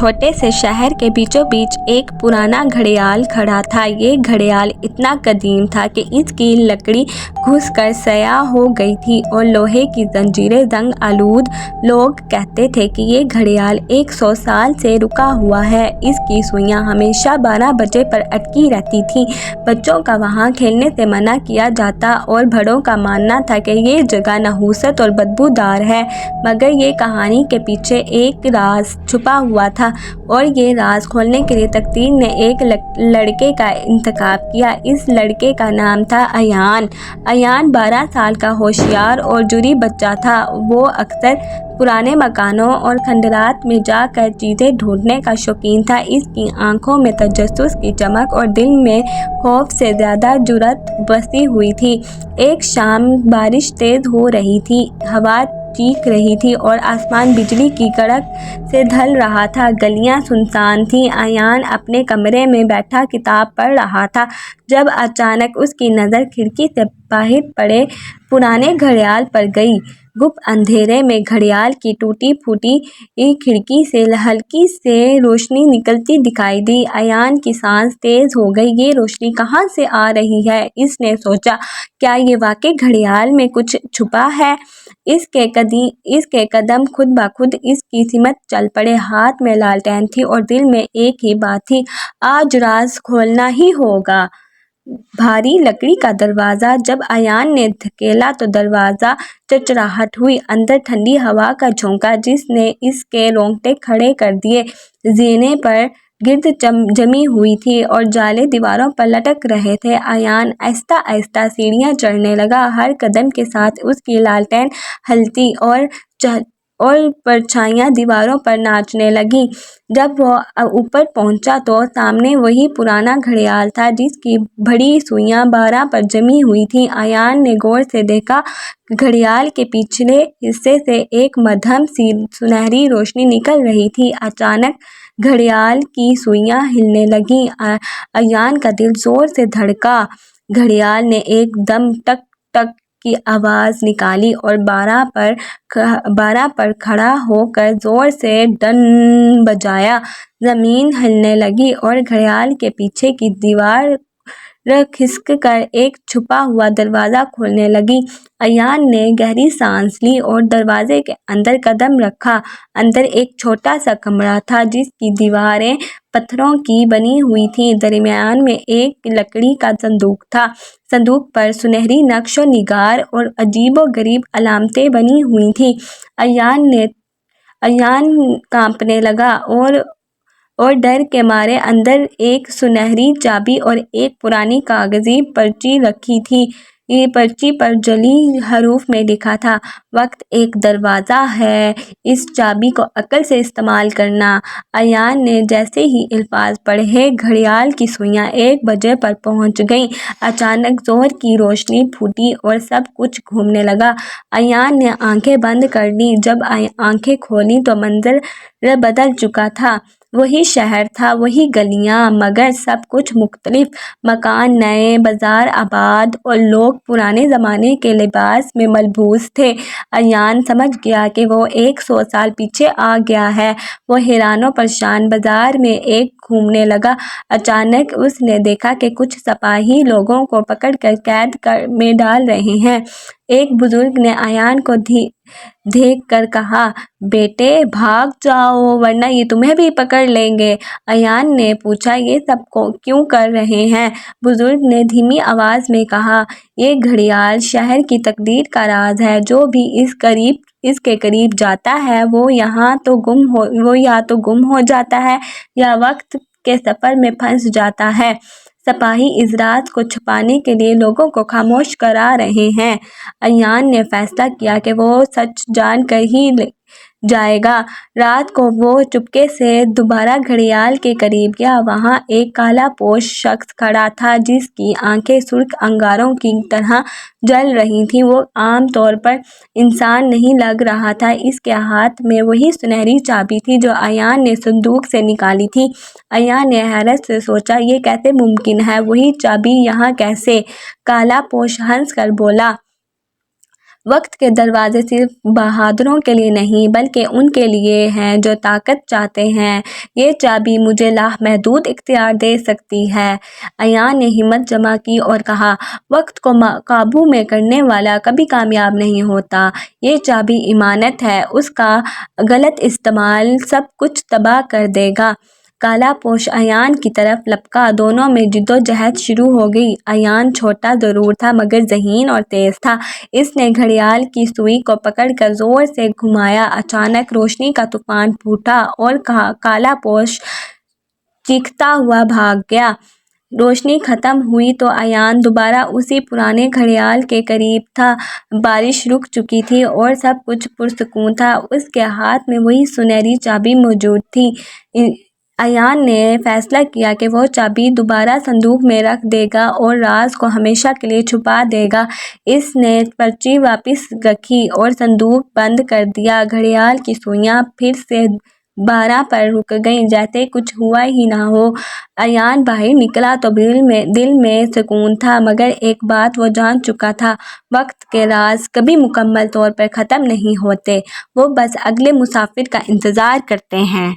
چھوٹے سے شہر کے بیچوں بیچ ایک پرانا گھڑیال کھڑا تھا۔ یہ گھڑیال اتنا قدیم تھا کہ اس کی لکڑی گھس کر سیاہ ہو گئی تھی اور لوہے کی زنجیریں زنگ آلود۔ لوگ کہتے تھے کہ یہ گھڑیال 100 سال سے رکا ہوا ہے۔ اس کی سوئیاں ہمیشہ 12 بجے پر اٹکی رہتی تھیں۔ بچوں کا وہاں کھیلنے سے منع کیا جاتا اور بڑوں کا ماننا تھا کہ یہ جگہ نحوست اور بدبودار ہے، مگر یہ کہانی کے پیچھے ایک راز چھپا ہوا تھا اور یہ راز کھولنے کے لیے تقدیر نے ایک لڑکے کا انتخاب کیا۔ اس لڑکے کا نام تھا ایان۔ ایان 12 سال کا ہوشیار اور جرأتی بچہ تھا۔ وہ اکثر پرانے مکانوں اور کھنڈرات میں جا کر چیزیں ڈھونڈنے کا شوقین تھا۔ اس کی آنکھوں میں تجسس کی چمک اور دل میں خوف سے زیادہ جرأت بسی ہوئی تھی۔ ایک شام بارش تیز ہو رہی تھی، ہوا چیخ رہی تھی اور آسمان بجلی کی کڑک سے ڈھل رہا تھا۔ گلیاں سنسان تھیں۔ ایان اپنے کمرے میں بیٹھا کتاب پڑھ رہا تھا جب اچانک اس کی نظر کھڑکی سے باہر پڑے پرانے گھڑیال پر گئی۔ گپ اندھیرے میں گھڑیال کی ٹوٹی پھوٹی کھڑکی سے ہلکی سی روشنی نکلتی دکھائی دی۔ ایان کی سانس تیز ہو گئی۔ یہ روشنی کہاں سے آ رہی ہے؟ اس نے سوچا۔ کیا یہ واقعی گھڑیال میں کچھ چھپا ہے؟ اس کے قدم خود بخود اس کی سمت چل پڑے۔ ہاتھ میں لالٹین تھی اور دل میں ایک ہی بات تھی، آج راز کھولنا ہی ہوگا۔ بھاری لکڑی کا دروازہ جب ایان نے دھکیلا تو دروازہ چرچراہٹ ہوئی۔ اندر ٹھنڈی ہوا کا جھونکا جس نے اس کے رونگٹے کھڑے کر دیے۔ زینے پر گرد جمی ہوئی تھی اور جالے دیواروں پر لٹک رہے تھے۔ ایان آہستہ آہستہ سیڑھیاں چڑھنے لگا۔ ہر قدم کے ساتھ اس کی لالٹین ہلتی اور پرچھائیاں دیواروں پر ناچنے لگیں۔ جب وہ اوپر پہنچا تو سامنے وہی پرانا گھڑیال تھا جس کی بڑی سوئیاں 12 پر جمی ہوئی تھیں۔ ایان نے غور سے دیکھا، گھڑیال کے پچھلے حصے سے ایک مدھم سی سنہری روشنی نکل رہی تھی۔ اچانک گھڑیال کی سوئیاں ہلنے لگیں۔ ایان کا دل زور سے دھڑکا۔ گھڑیال نے ایک دم ٹک ٹک کی آواز نکالی اور 12 پر کھڑا ہو کر زور سے ڈن بجایا۔ زمین ہلنے لگی اور گھڑیال کے پیچھے کی دیوار کھسک کر ایک چھپا ہوا دروازہ کھولنے لگی۔ ایان نے گہری سانس لی اور دروازے کے اندر قدم رکھا۔ اندر ایک چھوٹا سا کمرہ تھا جس کی دیواریں پتھروں کی بنی ہوئی تھیں۔ درمیان میں ایک لکڑی کا صندوق تھا۔ صندوق پر سنہری نقش و نگار اور عجیب و غریب علامتیں بنی ہوئی تھیں۔ ایان کانپنے لگا اور ڈر کے مارے اندر ایک سنہری چابی اور ایک پرانی کاغذی پرچی رکھی تھی۔ پرچی پر جعلی حروف میں لکھا تھا، وقت ایک دروازہ ہے، اس چابی کو عقل سے استعمال کرنا۔ ایان نے جیسے ہی الفاظ پڑھے، گھڑیال کی سوئیاں 1 بجے پر پہنچ گئیں۔ اچانک زور کی روشنی پھوٹی اور سب کچھ گھومنے لگا۔ ایان نے آنکھیں بند کر لیں۔ جب آنکھیں کھولیں تو منظر بدل چکا تھا۔ وہی شہر تھا، وہی گلیاں، مگر سب کچھ مختلف۔ مکان نئے، بازار آباد اور لوگ پرانے زمانے کے لباس میں ملبوس تھے۔ ایان سمجھ گیا کہ وہ 100 سال پیچھے آ گیا ہے۔ وہ حیران و پریشان بازار میں گھومنے لگا۔ اچانک اس نے دیکھا کہ کچھ سپاہی لوگوں کو پکڑ کر قید میں ڈال رہے ہیں۔ ایک بزرگ نے ایان کو دیکھ کر کہا، بیٹے بھاگ جاؤ ورنہ یہ تمہیں بھی پکڑ لیں گے۔ ایان نے پوچھا، یہ سب کیوں کر رہے ہیں؟ بزرگ نے دھیمی آواز میں کہا، یہ گھڑیال شہر کی تقدیر کا راز ہے۔ جو بھی اس کے قریب جاتا ہے وہ یا تو گم ہو جاتا ہے یا وقت کے سفر میں پھنس جاتا ہے۔ سپاہی اس راز کو چھپانے کے لیے لوگوں کو خاموش کرا رہے ہیں۔ ایان نے فیصلہ کیا کہ وہ سچ جان کر ہی جائے گا۔ رات کو وہ چپکے سے دوبارہ گھڑیال کے قریب گیا۔ وہاں ایک کالا پوش شخص کھڑا تھا جس کی آنکھیں سرخ انگاروں کی طرح جل رہی تھیں۔ وہ عام طور پر انسان نہیں لگ رہا تھا۔ اس کے ہاتھ میں وہی سنہری چابی تھی جو ایان نے صندوق سے نکالی تھی۔ ایان نے حیرت سے سوچا، یہ کیسے ممکن ہے؟ وہی چابی یہاں کیسے؟ کالا پوش ہنس کر بولا، وقت کے دروازے صرف بہادروں کے لیے نہیں بلکہ ان کے لیے ہیں جو طاقت چاہتے ہیں۔ یہ چابی مجھے لامحدود اختیار دے سکتی ہے۔ ایان نے ہمت جمع کی اور کہا، وقت کو قابو میں کرنے والا کبھی کامیاب نہیں ہوتا۔ یہ چابی امانت ہے، اس کا غلط استعمال سب کچھ تباہ کر دے گا۔ کالا پوش ایان کی طرف لپکا، دونوں میں جدوجہد شروع ہو گئی۔ ایان چھوٹا ضرور تھا مگر ذہین اور تیز تھا۔ اس نے گھڑیال کی سوئی کو پکڑ کر زور سے گھمایا۔ اچانک روشنی کا طوفان پھوٹا اور کالا پوش چیختا ہوا بھاگ گیا۔ روشنی ختم ہوئی تو ایان دوبارہ اسی پرانے گھڑیال کے قریب تھا۔ بارش رک چکی تھی اور سب کچھ پرسکون تھا۔ اس کے ہاتھ میں وہی سنہری چابی موجود تھی۔ ایان نے فیصلہ کیا کہ وہ چابی دوبارہ صندوق میں رکھ دے گا اور راز کو ہمیشہ کے لیے چھپا دے گا۔ اس نے پرچی واپس رکھی اور صندوق بند کر دیا۔ گھڑیال کی سوئیاں پھر سے 12 پر رک گئیں، جیسے کچھ ہوا ہی نہ ہو۔ ایان باہر نکلا تو دل میں سکون تھا، مگر ایک بات وہ جان چکا تھا، وقت کے راز کبھی مکمل طور پر ختم نہیں ہوتے، وہ بس اگلے مسافر کا انتظار کرتے ہیں۔